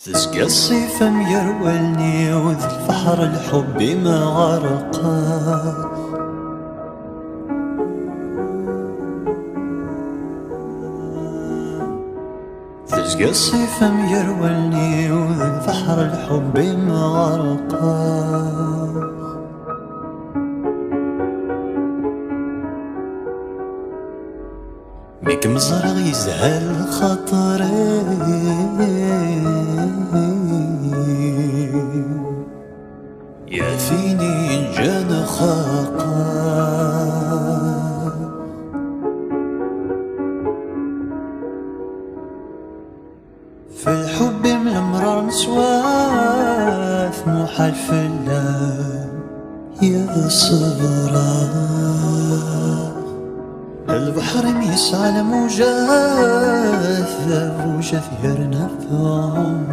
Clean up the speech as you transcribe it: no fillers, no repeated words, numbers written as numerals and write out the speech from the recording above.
تسقى الصيف ميرولني وذي البحر الحب ما غرقه. تسقى الصيف ميرولني وذي البحر الحب ما غرقه. بك مزرغ يزهل خاطري يا فيني جانا خاقا. في الحب من المرار نسواف محال فلا يا صبرا. البحر ميسعى لموجات موجة ثيرنا فهم